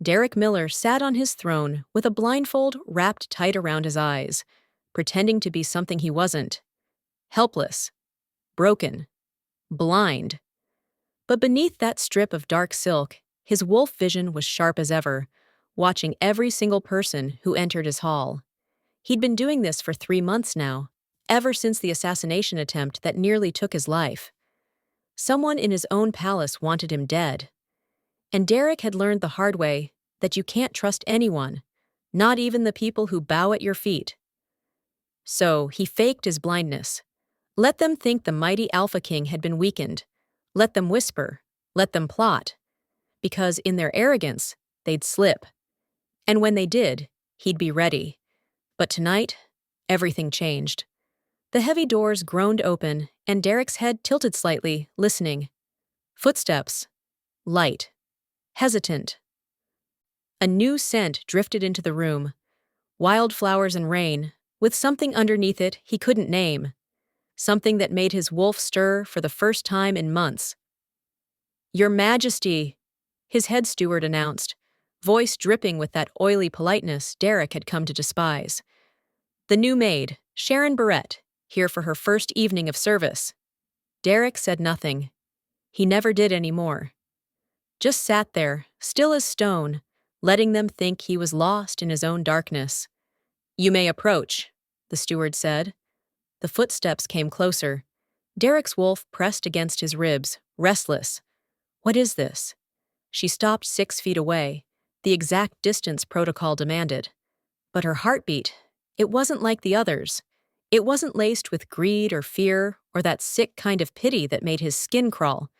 Derek Miller sat on his throne with a blindfold wrapped tight around his eyes, pretending to be something he wasn't. Helpless, broken, blind. But beneath that strip of dark silk, his wolf vision was sharp as ever, watching every single person who entered his hall. He'd been doing this for 3 months now, ever since the assassination attempt that nearly took his life. Someone in his own palace wanted him dead. And Derek had learned the hard way that you can't trust anyone, not even the people who bow at your feet. So he faked his blindness. Let them think the mighty Alpha King had been weakened. Let them whisper. Let them plot. Because in their arrogance, they'd slip. And when they did, he'd be ready. But tonight, everything changed. The heavy doors groaned open, and Derek's head tilted slightly, listening. Footsteps. Light. Hesitant. A new scent drifted into the room. Wildflowers and rain, with something underneath it he couldn't name. Something that made his wolf stir for the first time in months. "Your Majesty," his head steward announced, voice dripping with that oily politeness Derek had come to despise. The new maid, Sharon Barrett, here for her first evening of service. Derek said nothing. He never did anymore. Just sat there, still as stone, letting them think he was lost in his own darkness. "You may approach," the steward said. The footsteps came closer. Derek's wolf pressed against his ribs, restless. What is this? She stopped 6 feet away, the exact distance protocol demanded. But her heartbeat, it wasn't like the others. It wasn't laced with greed or fear or that sick kind of pity that made his skin crawl.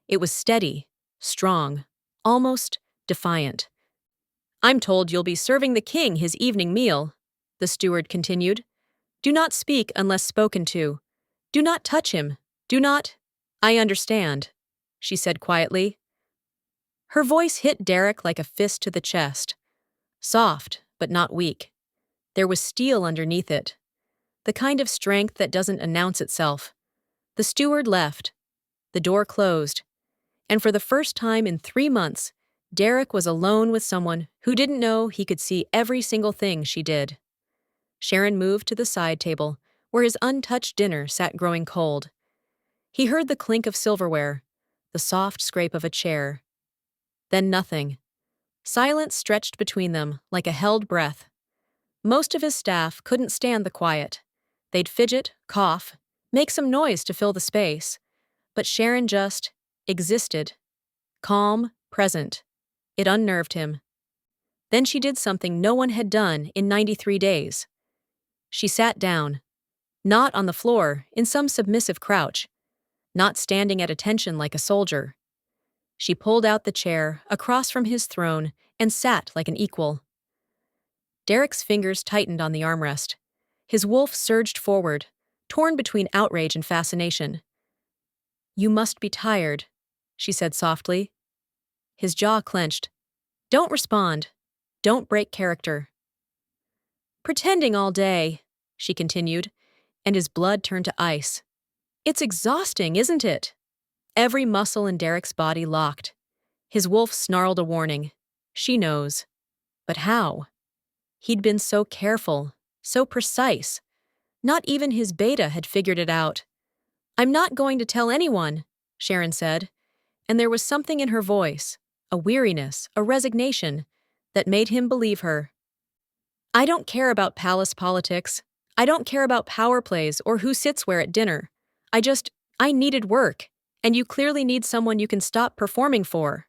It was steady, strong, almost defiant. "I'm told you'll be serving the king his evening meal," the steward continued. "Do not speak unless spoken to. Do not touch him. Do not—" "I understand," she said quietly. Her voice hit Derek like a fist to the chest. Soft, but not weak. There was steel underneath it. The kind of strength that doesn't announce itself. The steward left. The door closed. And for the first time in 3 months, Derek was alone with someone who didn't know he could see every single thing she did. Sharon moved to the side table, where his untouched dinner sat growing cold. He heard the clink of silverware, the soft scrape of a chair. Then nothing. Silence stretched between them like a held breath. Most of his staff couldn't stand the quiet. They'd fidget, cough, make some noise to fill the space. But Sharon just existed. Calm, present. It unnerved him. Then she did something no one had done in 93 days. She sat down. Not on the floor, in some submissive crouch. Not standing at attention like a soldier. She pulled out the chair across from his throne and sat like an equal. Derek's fingers tightened on the armrest. His wolf surged forward, torn between outrage and fascination. "You must be tired," she said softly. His jaw clenched. "Don't respond. Don't break character." "Pretending all day," she continued, and his blood turned to ice. "It's exhausting, isn't it?" Every muscle in Derek's body locked. His wolf snarled a warning. She knows. But how? He'd been so careful, so precise. Not even his beta had figured it out. "I'm not going to tell anyone," Sharon said, and there was something in her voice, a weariness, a resignation, that made him believe her. "I don't care about palace politics. I don't care about power plays or who sits where at dinner. I needed work, and you clearly need someone you can stop performing for."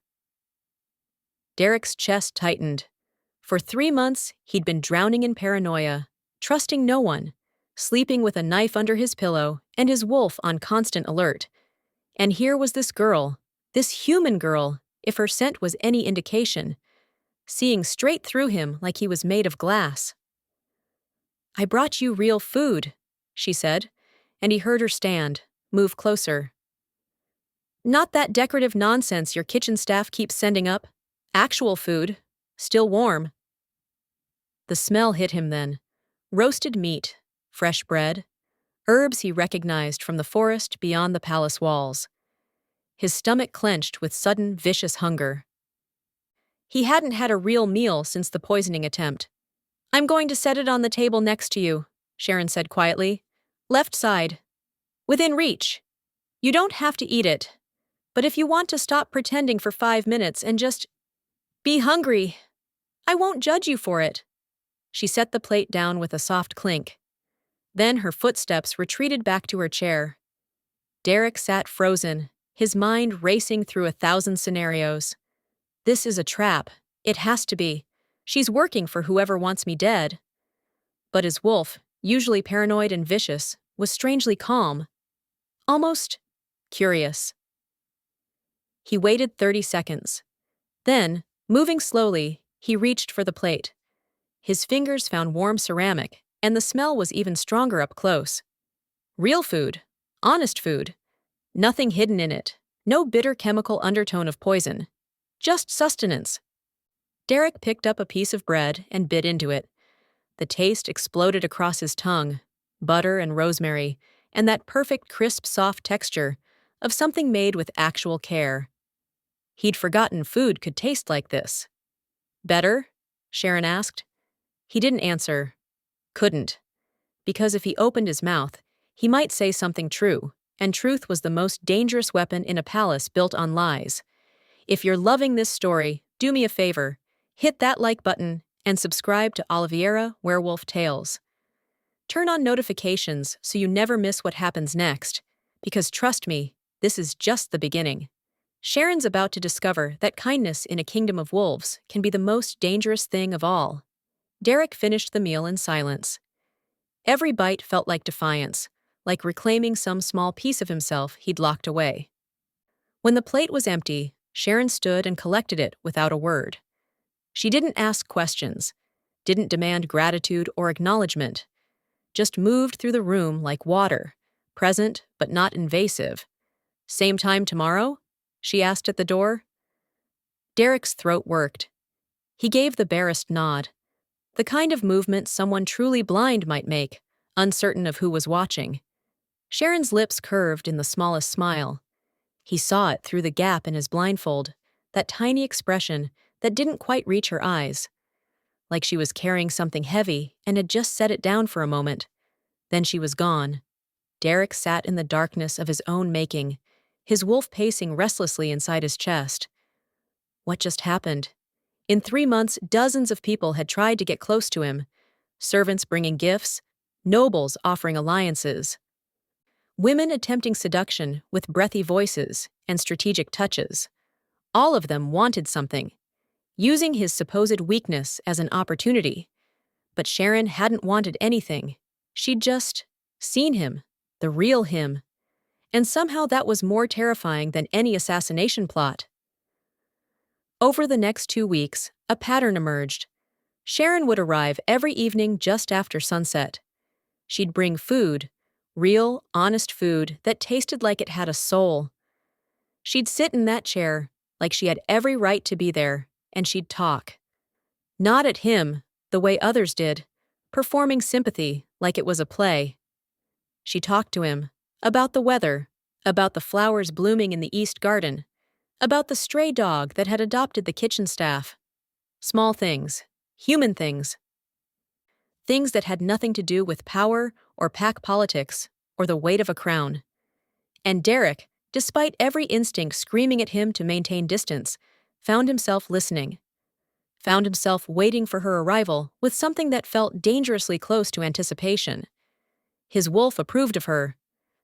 Derek's chest tightened. For 3 months, he'd been drowning in paranoia, trusting no one, sleeping with a knife under his pillow and his wolf on constant alert. And here was this girl, this human girl, if her scent was any indication, seeing straight through him like he was made of glass. "I brought you real food," she said, and he heard her stand, move closer. "Not that decorative nonsense your kitchen staff keeps sending up. Actual food, still warm." The smell hit him then. Roasted meat, fresh bread, herbs he recognized from the forest beyond the palace walls. His stomach clenched with sudden, vicious hunger. He hadn't had a real meal since the poisoning attempt. "I'm going to set it on the table next to you," Sharon said quietly. "Left side. Within reach. You don't have to eat it. But if you want to stop pretending for 5 minutes and just be hungry, I won't judge you for it." She set the plate down with a soft clink. Then her footsteps retreated back to her chair. Derek sat frozen, his mind racing through 1,000 scenarios. This is a trap. It has to be. She's working for whoever wants me dead. But his wolf, usually paranoid and vicious, was strangely calm. Almost curious. He waited 30 seconds. Then, moving slowly, he reached for the plate. His fingers found warm ceramic, and the smell was even stronger up close. Real food. Honest food. Nothing hidden in it. No bitter chemical undertone of poison. Just sustenance. Derek picked up a piece of bread and bit into it. The taste exploded across his tongue. Butter and rosemary, and that perfect crisp, soft texture of something made with actual care. He'd forgotten food could taste like this. "Better?" Sharon asked. He didn't answer. Couldn't. Because if he opened his mouth, he might say something true, and truth was the most dangerous weapon in a palace built on lies. If you're loving this story, do me a favor. Hit that like button and subscribe to Oliveira Werewolf Tales. Turn on notifications so you never miss what happens next, because trust me, this is just the beginning. Sharon's about to discover that kindness in a kingdom of wolves can be the most dangerous thing of all. Derek finished the meal in silence. Every bite felt like defiance, like reclaiming some small piece of himself he'd locked away. When the plate was empty, Sharon stood and collected it without a word. She didn't ask questions, didn't demand gratitude or acknowledgement, just moved through the room like water, present but not invasive. "Same time tomorrow?" she asked at the door. Derek's throat worked. He gave the barest nod, the kind of movement someone truly blind might make, uncertain of who was watching. Sharon's lips curved in the smallest smile. He saw it through the gap in his blindfold, that tiny expression that didn't quite reach her eyes. Like she was carrying something heavy and had just set it down for a moment. Then she was gone. Derek sat in the darkness of his own making, his wolf pacing restlessly inside his chest. What just happened? In 3 months, dozens of people had tried to get close to him. Servants bringing gifts, nobles offering alliances. Women attempting seduction with breathy voices and strategic touches. All of them wanted something, using his supposed weakness as an opportunity. But Sharon hadn't wanted anything. She'd just seen him, the real him. And somehow that was more terrifying than any assassination plot. Over the next 2 weeks, a pattern emerged. Sharon would arrive every evening just after sunset. She'd bring food, real, honest food that tasted like it had a soul. She'd sit in that chair, like she had every right to be there, and she'd talk. Not at him, the way others did, performing sympathy like it was a play. She talked to him about the weather, about the flowers blooming in the East Garden, about the stray dog that had adopted the kitchen staff. Small things, human things. Things that had nothing to do with power or pack politics or the weight of a crown. And Derek, despite every instinct screaming at him to maintain distance, found himself listening. Found himself waiting for her arrival with something that felt dangerously close to anticipation. His wolf approved of her.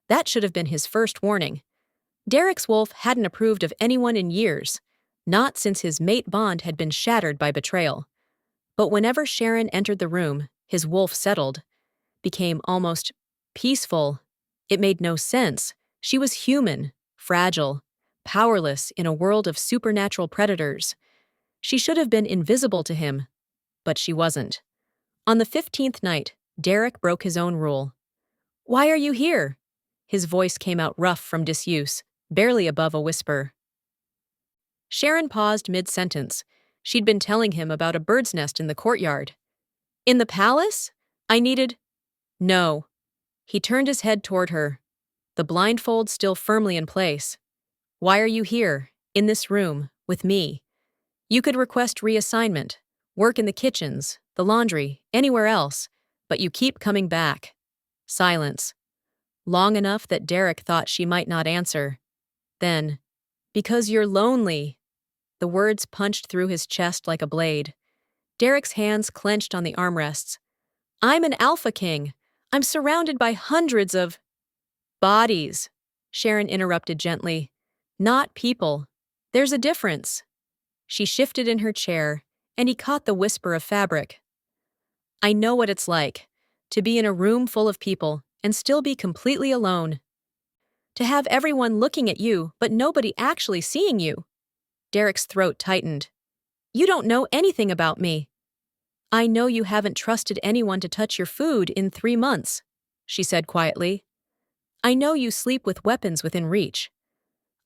That should have been his first warning. Derek's wolf hadn't approved of anyone in years, not since his mate bond had been shattered by betrayal. But whenever Sharon entered the room, his wolf settled, became almost peaceful. It made no sense. She was human, fragile, powerless in a world of supernatural predators. She should have been invisible to him, but she wasn't. On the 15th night, Derek broke his own rule. "Why are you here?" His voice came out rough from disuse, barely above a whisper. Sharon paused mid-sentence. She'd been telling him about a bird's nest in the courtyard. "In the palace? I needed—" "No." He turned his head toward her, the blindfold still firmly in place. "Why are you here, in this room, with me?" You could request reassignment, work in the kitchens, the laundry, anywhere else, but you keep coming back. Silence. Long enough that Derek thought she might not answer. Then, because you're lonely. The words punched through his chest like a blade. Derek's hands clenched on the armrests. I'm an alpha king. I'm surrounded by hundreds of bodies, Sharon interrupted gently. Not people. There's a difference. She shifted in her chair, and he caught the whisper of fabric. I know what it's like, to be in a room full of people and still be completely alone. To have everyone looking at you, but nobody actually seeing you. Derek's throat tightened. You don't know anything about me. I know you haven't trusted anyone to touch your food in 3 months, she said quietly. I know you sleep with weapons within reach.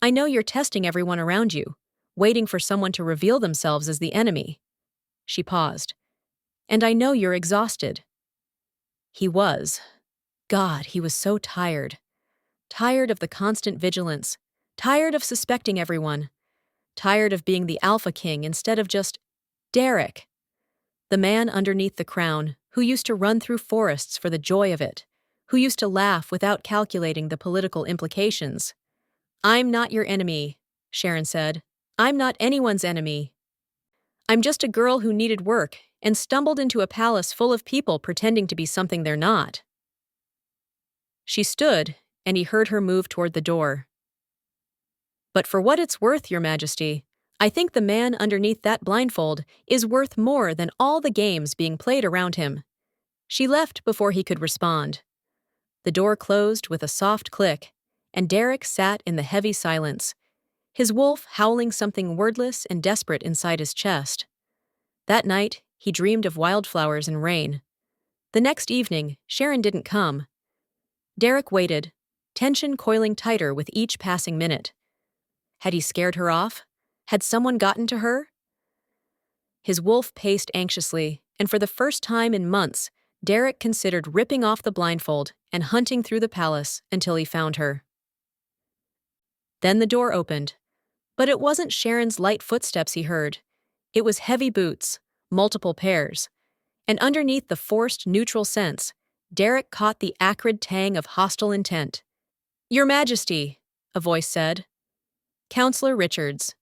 I know you're testing everyone around you, waiting for someone to reveal themselves as the enemy. She paused. And I know you're exhausted. He was. God, he was so tired. Tired of the constant vigilance. Tired of suspecting everyone. Tired of being the alpha king instead of just Derek. The man underneath the crown, who used to run through forests for the joy of it, who used to laugh without calculating the political implications. I'm not your enemy, Sharon said. I'm not anyone's enemy. I'm just a girl who needed work and stumbled into a palace full of people pretending to be something they're not. She stood, and he heard her move toward the door. But for what it's worth, Your Majesty, I think the man underneath that blindfold is worth more than all the games being played around him. She left before he could respond. The door closed with a soft click, and Derek sat in the heavy silence, his wolf howling something wordless and desperate inside his chest. That night, he dreamed of wildflowers and rain. The next evening, Sharon didn't come. Derek waited, tension coiling tighter with each passing minute. Had he scared her off? Had someone gotten to her? His wolf paced anxiously, and for the first time in months, Derek considered ripping off the blindfold and hunting through the palace until he found her. Then the door opened. But it wasn't Sharon's light footsteps he heard. It was heavy boots, multiple pairs. And underneath the forced neutral sense, Derek caught the acrid tang of hostile intent. Your Majesty, a voice said. Counselor Richards,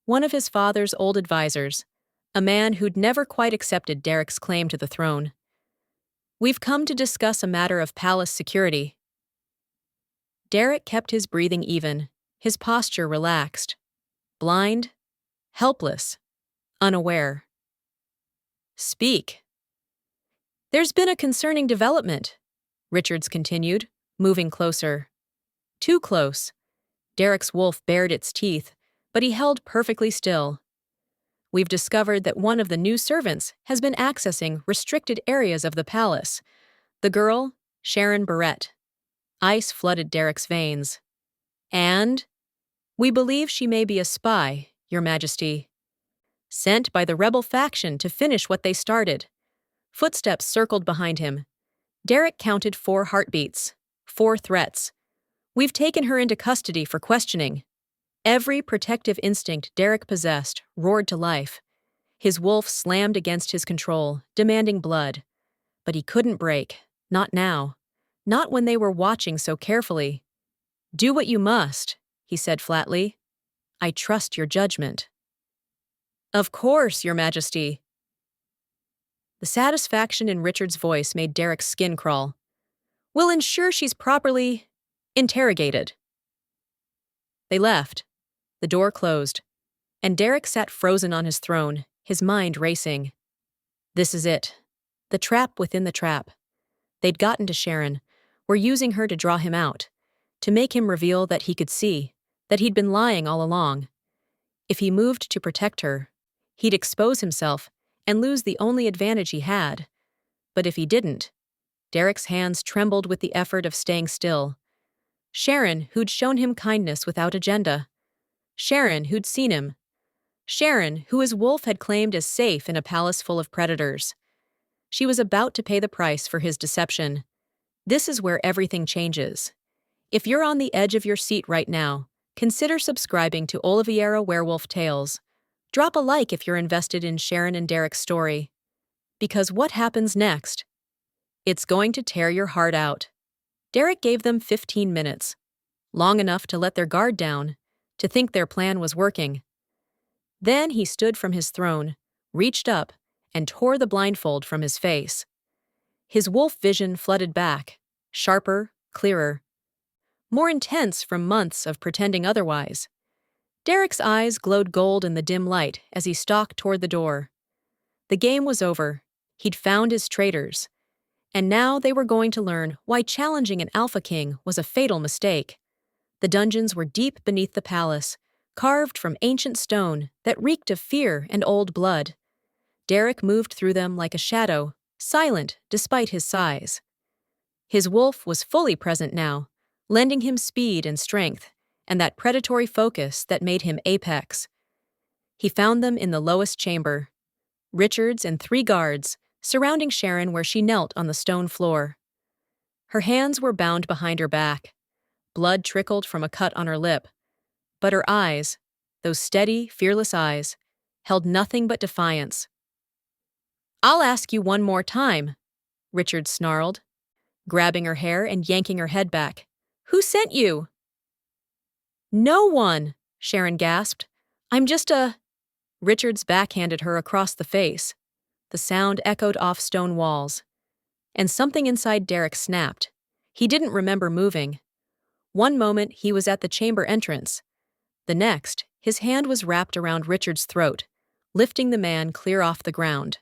one of his father's old advisors, a man who'd never quite accepted Derek's claim to the throne. We've come to discuss a matter of palace security. Derek kept his breathing even, his posture relaxed. Blind, helpless, unaware. Speak. There's been a concerning development, Richards continued, moving closer. Too close. Derek's wolf bared its teeth, but he held perfectly still. We've discovered that one of the new servants has been accessing restricted areas of the palace. The girl, Sharon Barrett. Ice flooded Derek's veins. And we believe she may be a spy, Your Majesty. Sent by the rebel faction to finish what they started. Footsteps circled behind him. Derek counted 4 heartbeats, 4 threats. We've taken her into custody for questioning. Every protective instinct Derek possessed roared to life. His wolf slammed against his control, demanding blood. But he couldn't break, not now. Not when they were watching so carefully. Do what you must, he said flatly. I trust your judgment. Of course, Your Majesty. The satisfaction in Richard's voice made Derek's skin crawl. We'll ensure she's properly interrogated. They left. The door closed, and Derek sat frozen on his throne, his mind racing. This is it. The trap within the trap. They'd gotten to Sharon, were using her to draw him out, to make him reveal that he could see, that he'd been lying all along. If he moved to protect her, he'd expose himself and lose the only advantage he had. But if he didn't, Derek's hands trembled with the effort of staying still. Sharon, who'd shown him kindness without agenda. Sharon, who'd seen him. Sharon, who his wolf had claimed as safe in a palace full of predators. She was about to pay the price for his deception. This is where everything changes. If you're on the edge of your seat right now, consider subscribing to Oliviera Werewolf Tales. Drop a like if you're invested in Sharon and Derek's story. Because what happens next? It's going to tear your heart out. Derek gave them 15 minutes, long enough to let their guard down, to think their plan was working. Then he stood from his throne, reached up, and tore the blindfold from his face. His wolf vision flooded back, sharper, clearer, more intense from months of pretending otherwise. Derek's eyes glowed gold in the dim light as he stalked toward the door. The game was over. He'd found his traitors. And now they were going to learn why challenging an Alpha King was a fatal mistake. The dungeons were deep beneath the palace, carved from ancient stone that reeked of fear and old blood. Derek moved through them like a shadow, silent despite his size. His wolf was fully present now, lending him speed and strength, and that predatory focus that made him apex. He found them in the lowest chamber. Richards and 3 guards, surrounding Sharon where she knelt on the stone floor. Her hands were bound behind her back. Blood trickled from a cut on her lip. But her eyes, those steady, fearless eyes, held nothing but defiance. "I'll ask you one more time," Richards snarled, grabbing her hair and yanking her head back. "Who sent you?" "No one," Sharon gasped. "I'm just a—" Richards backhanded her across the face. The sound echoed off stone walls. And something inside Derek snapped. He didn't remember moving. One moment he was at the chamber entrance. The next, his hand was wrapped around Richard's throat, lifting the man clear off the ground.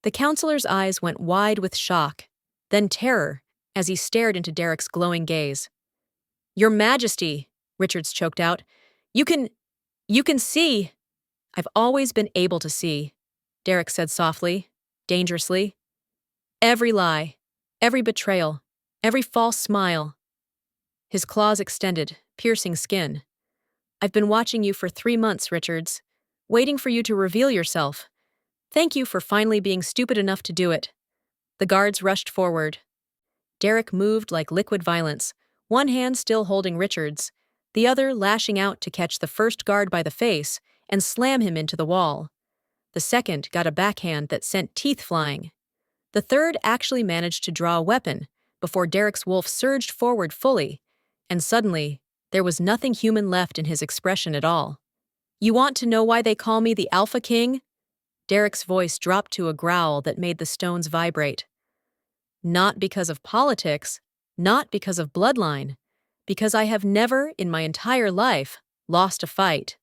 The counselor's eyes went wide with shock, then terror, as he stared into Derek's glowing gaze. "Your Majesty," Richards choked out, You can see." "I've always been able to see," Derek said softly, dangerously. "Every lie, every betrayal, every false smile." His claws extended, piercing skin. "I've been watching you for 3 months, Richards, waiting for you to reveal yourself. Thank you for finally being stupid enough to do it." The guards rushed forward. Derek moved like liquid violence, one hand still holding Richards, the other lashing out to catch the first guard by the face and slam him into the wall. The second got a backhand that sent teeth flying. The third actually managed to draw a weapon before Derek's wolf surged forward fully, and suddenly, there was nothing human left in his expression at all. "You want to know why they call me the Alpha King?" Derek's voice dropped to a growl that made the stones vibrate. "Not because of politics, not because of bloodline, because I have never, in my entire life, lost a fight."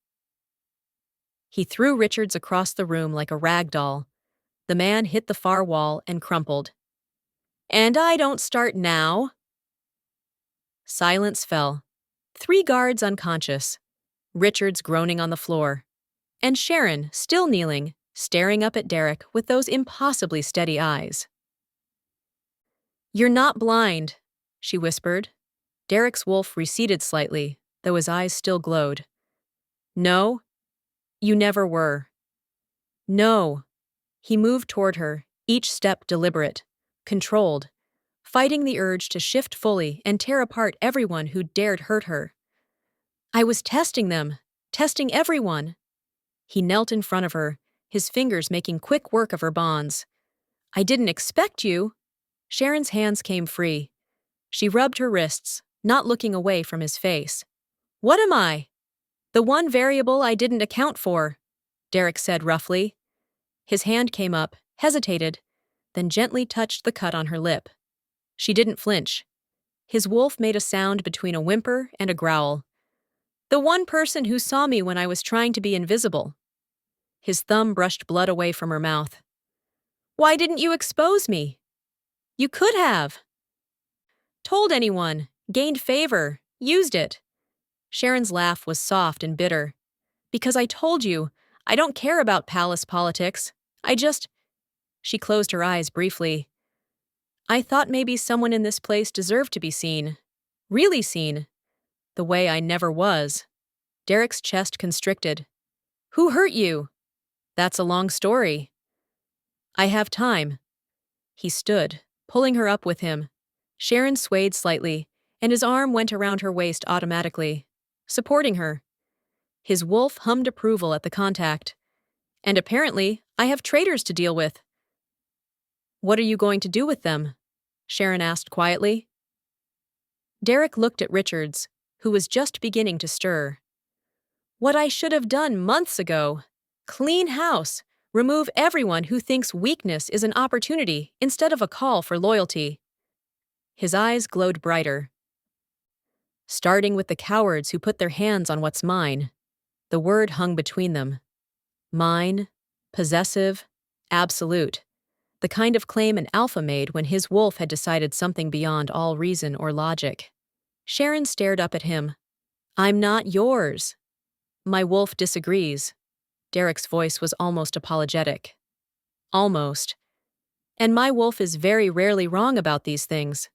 He threw Richards across the room like a rag doll. The man hit the far wall and crumpled. "And I don't start now." Silence fell. 3 guards unconscious. Richards groaning on the floor. And Sharon, still kneeling, staring up at Derek with those impossibly steady eyes. "You're not blind," she whispered. Derek's wolf receded slightly, though his eyes still glowed. "No, you never were." "No." He moved toward her, each step deliberate, controlled, fighting the urge to shift fully and tear apart everyone who dared hurt her. "I was testing them, testing everyone." He knelt in front of her, his fingers making quick work of her bonds. "I didn't expect you." Sharon's hands came free. She rubbed her wrists, not looking away from his face. "What am I?" "The one variable I didn't account for," Derek said roughly. His hand came up, hesitated, then gently touched the cut on her lip. She didn't flinch. His wolf made a sound between a whimper and a growl. "The one person who saw me when I was trying to be invisible." His thumb brushed blood away from her mouth. "Why didn't you expose me?" "You could have." "Told anyone, gained favor, used it." Sharon's laugh was soft and bitter. "Because I told you, I don't care about palace politics. She closed her eyes briefly. "I thought maybe someone in this place deserved to be seen. Really seen. The way I never was." Derek's chest constricted. "Who hurt you?" "That's a long story." "I have time." He stood, pulling her up with him. Sharon swayed slightly, and his arm went around her waist automatically, supporting her. His wolf hummed approval at the contact, And apparently, I have traitors to deal with. What are you going to do with them? Sharon asked quietly. Derek looked at Richards, who was just beginning to stir. What I should have done months ago. Clean house. Remove everyone who thinks weakness is an opportunity instead of a call for loyalty. His eyes glowed brighter. Starting with the cowards who put their hands on what's mine. The word hung between them. Mine, possessive, absolute. The kind of claim an alpha made when his wolf had decided something beyond all reason or logic. Sharon stared up at him. I'm not yours. My wolf disagrees. Derek's voice was almost apologetic. Almost. And my wolf is very rarely wrong about these things.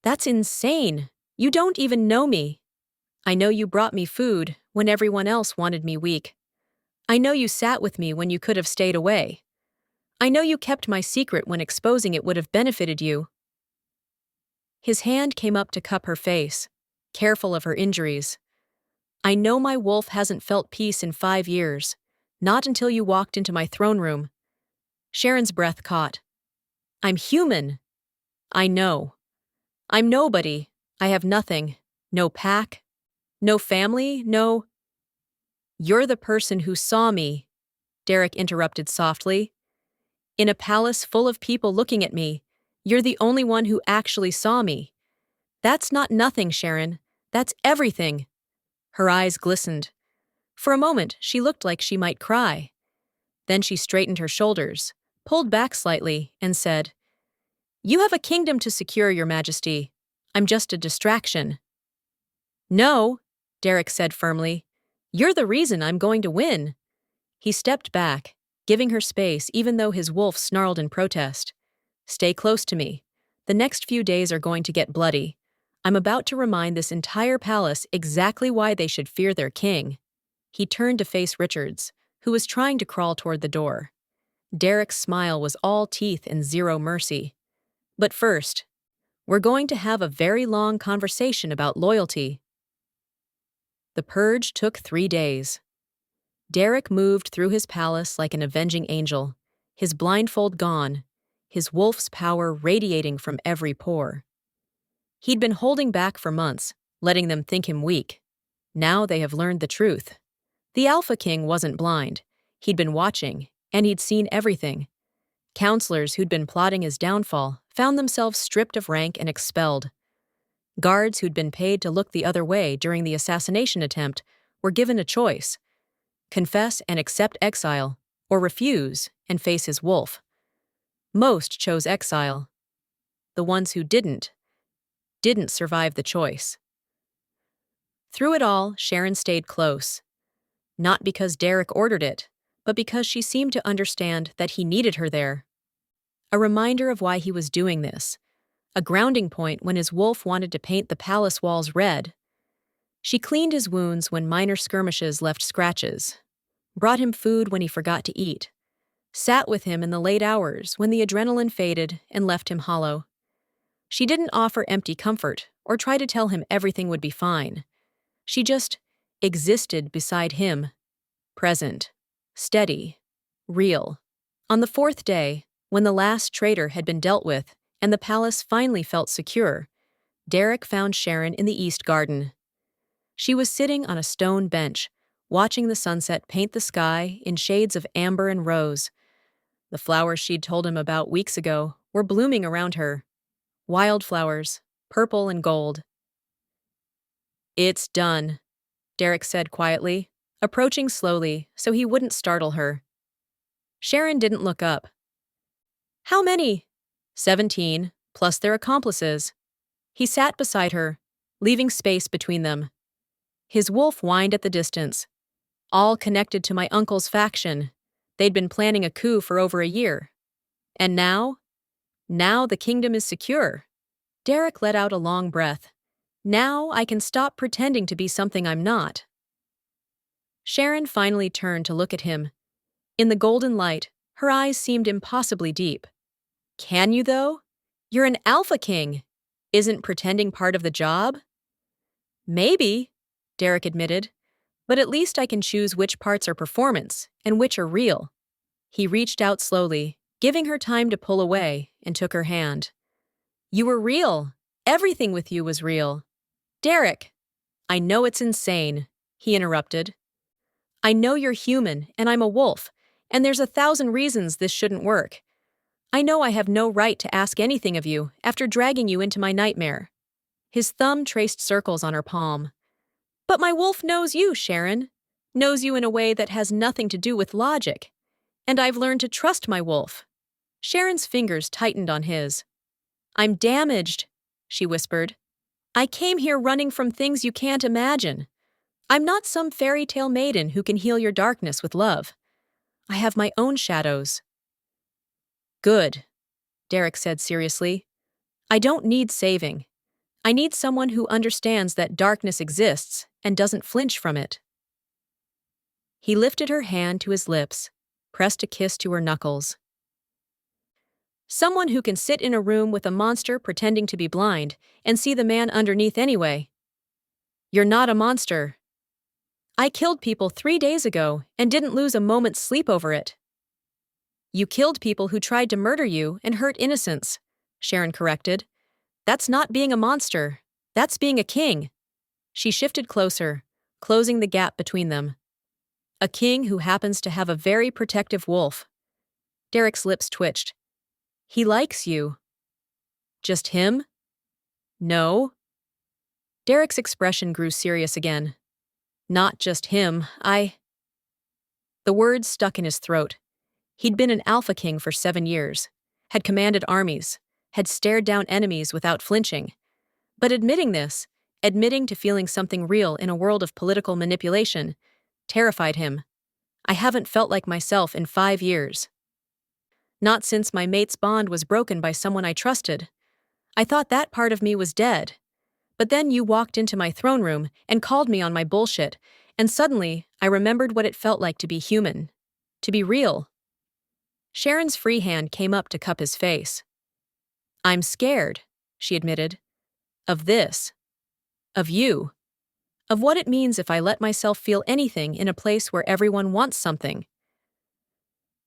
That's insane. You don't even know me. I know you brought me food when everyone else wanted me weak. I know you sat with me when you could have stayed away. I know you kept my secret when exposing it would have benefited you. His hand came up to cup her face, careful of her injuries. I know my wolf hasn't felt peace in 5 years, not until you walked into my throne room. Sharon's breath caught. I'm human. I know. I'm nobody. I have nothing. No pack. No family. No. You're the person who saw me, Derek interrupted softly. In a palace full of people looking at me, you're the only one who actually saw me. That's not nothing, Sharon. That's everything. Her eyes glistened. For a moment, she looked like she might cry. Then she straightened her shoulders, pulled back slightly, and said, You have a kingdom to secure, Your Majesty. I'm just a distraction. No, Derek said firmly. You're the reason I'm going to win. He stepped back, giving her space even though his wolf snarled in protest. Stay close to me. The next few days are going to get bloody. I'm about to remind this entire palace exactly why they should fear their king. He turned to face Richards, who was trying to crawl toward the door. Derek's smile was all teeth and zero mercy. But first, we're going to have a very long conversation about loyalty. The purge took 3 days. Derek moved through his palace like an avenging angel, his blindfold gone, his wolf's power radiating from every pore. He'd been holding back for months, letting them think him weak. Now they have learned the truth. The Alpha King wasn't blind. He'd been watching, and he'd seen everything. Counselors who'd been plotting his downfall found themselves stripped of rank and expelled. Guards who'd been paid to look the other way during the assassination attempt were given a choice: confess and accept exile, or refuse and face his wolf. Most chose exile. The ones who didn't survive the choice. Through it all, Sharon stayed close. Not because Derek ordered it, but because she seemed to understand that he needed her there. A reminder of why he was doing this. A grounding point when his wolf wanted to paint the palace walls red. She cleaned his wounds when minor skirmishes left scratches, brought him food when he forgot to eat, sat with him in the late hours when the adrenaline faded and left him hollow. She didn't offer empty comfort or try to tell him everything would be fine. She just existed beside him, present, steady, real. On the 4th day, when the last traitor had been dealt with and the palace finally felt secure, Derek found Sharon in the East Garden. She was sitting on a stone bench, watching the sunset paint the sky in shades of amber and rose. The flowers she'd told him about weeks ago were blooming around her. Wildflowers, purple and gold. It's done, Derek said quietly, approaching slowly so he wouldn't startle her. Sharon didn't look up. How many? 17, plus their accomplices. He sat beside her, leaving space between them. His wolf whined at the distance. All connected to my uncle's faction. They'd been planning a coup for over a year. And now? Now the kingdom is secure. Derek let out a long breath. Now I can stop pretending to be something I'm not. Sharon finally turned to look at him. In the golden light, her eyes seemed impossibly deep. Can you, though? You're an Alpha King. Isn't pretending part of the job? Maybe, Derek admitted, but at least I can choose which parts are performance and which are real. He reached out slowly, giving her time to pull away, and took her hand. You were real. Everything with you was real. Derek! I know it's insane, he interrupted. I know you're human, and I'm a wolf, and there's 1,000 reasons this shouldn't work. I know I have no right to ask anything of you after dragging you into my nightmare. His thumb traced circles on her palm. But my wolf knows you, Sharon. Knows you in a way that has nothing to do with logic. And I've learned to trust my wolf. Sharon's fingers tightened on his. I'm damaged, she whispered. I came here running from things you can't imagine. I'm not some fairy tale maiden who can heal your darkness with love. I have my own shadows. Good, Derek said seriously. I don't need saving. I need someone who understands that darkness exists and doesn't flinch from it. He lifted her hand to his lips, pressed a kiss to her knuckles. Someone who can sit in a room with a monster pretending to be blind and see the man underneath anyway. You're not a monster. I killed people 3 days ago and didn't lose a moment's sleep over it. You killed people who tried to murder you and hurt innocents, Sharon corrected. That's not being a monster. That's being a king. She shifted closer, closing the gap between them. A king who happens to have a very protective wolf. Derek's lips twitched. He likes you. Just him? No. Derek's expression grew serious again. Not just him, The words stuck in his throat. He'd been an alpha king for 7 years, had commanded armies, had stared down enemies without flinching. But admitting to feeling something real in a world of political manipulation, terrified him. I haven't felt like myself in 5 years. Not since my mate's bond was broken by someone I trusted. I thought that part of me was dead. But then you walked into my throne room and called me on my bullshit, and suddenly I remembered what it felt like to be human, to be real. Sharon's free hand came up to cup his face. I'm scared, she admitted. Of this. Of you. Of what it means if I let myself feel anything in a place where everyone wants something.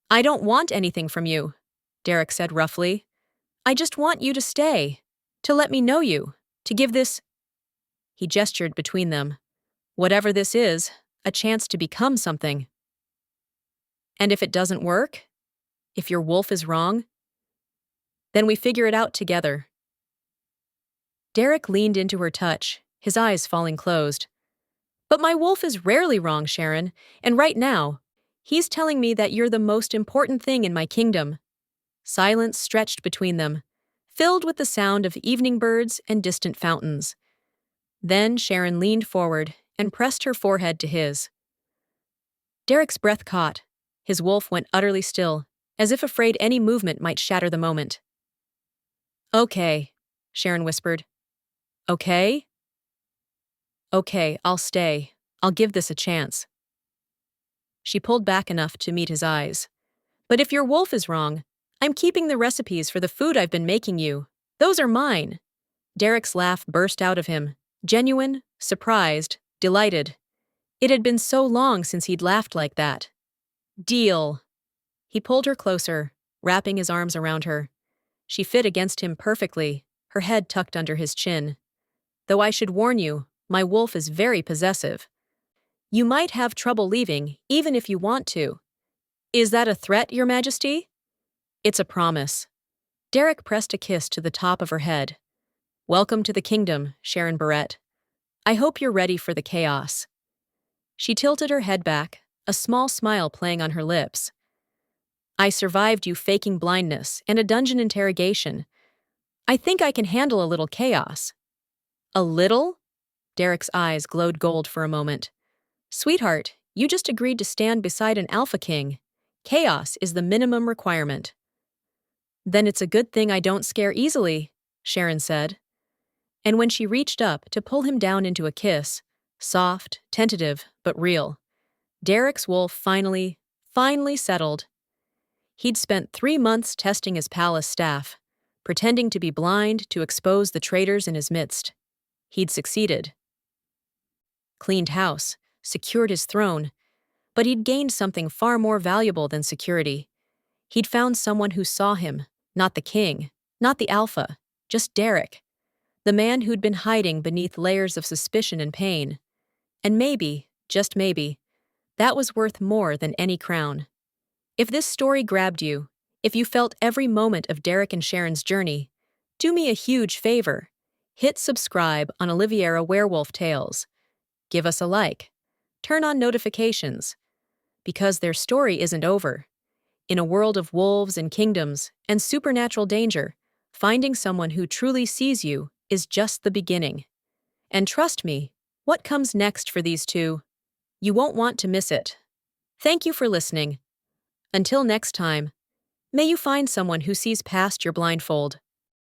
I don't want anything from you, Derek said roughly. I just want you to stay, to let me know you, to give this. He gestured between them. Whatever this is, a chance to become something. And if it doesn't work? If your wolf is wrong? Then we figure it out together. Derek leaned into her touch, his eyes falling closed. But my wolf is rarely wrong, Sharon, and right now, he's telling me that you're the most important thing in my kingdom. Silence stretched between them, filled with the sound of evening birds and distant fountains. Then Sharon leaned forward and pressed her forehead to his. Derek's breath caught. His wolf went utterly still, as if afraid any movement might shatter the moment. Okay, Sharon whispered. Okay? Okay, I'll stay. I'll give this a chance. She pulled back enough to meet his eyes. But if your wolf is wrong, I'm keeping the recipes for the food I've been making you. Those are mine. Derek's laugh burst out of him, genuine, surprised, delighted. It had been so long since he'd laughed like that. Deal. He pulled her closer, wrapping his arms around her. She fit against him perfectly, her head tucked under his chin. Though I should warn you, my wolf is very possessive. You might have trouble leaving, even if you want to. Is that a threat, Your Majesty? It's a promise. Derek pressed a kiss to the top of her head. Welcome to the kingdom, Sharon Barrett. I hope you're ready for the chaos. She tilted her head back, a small smile playing on her lips. I survived you faking blindness and a dungeon interrogation. I think I can handle a little chaos. A little? Derek's eyes glowed gold for a moment. Sweetheart, you just agreed to stand beside an alpha king. Chaos is the minimum requirement. Then it's a good thing I don't scare easily, Sharon said. And when she reached up to pull him down into a kiss, soft, tentative, but real, Derek's wolf finally settled. He'd spent 3 months testing his palace staff, pretending to be blind to expose the traitors in his midst. He'd succeeded. Cleaned house, secured his throne, but he'd gained something far more valuable than security, He'd found someone who saw him, not the king, not the alpha, just Derek, the man who'd been hiding beneath layers of suspicion and pain. And maybe, just maybe, that was worth more than any crown. If this story grabbed you, if you felt every moment of Derek and Sharon's journey, do me a huge favor. Hit subscribe on Oliviera Werewolf Tales. Give us a like. Turn on notifications. Because their story isn't over. In a world of wolves and kingdoms and supernatural danger, finding someone who truly sees you is just the beginning. And trust me, what comes next for these two? You won't want to miss it. Thank you for listening. Until next time, may you find someone who sees past your blindfold.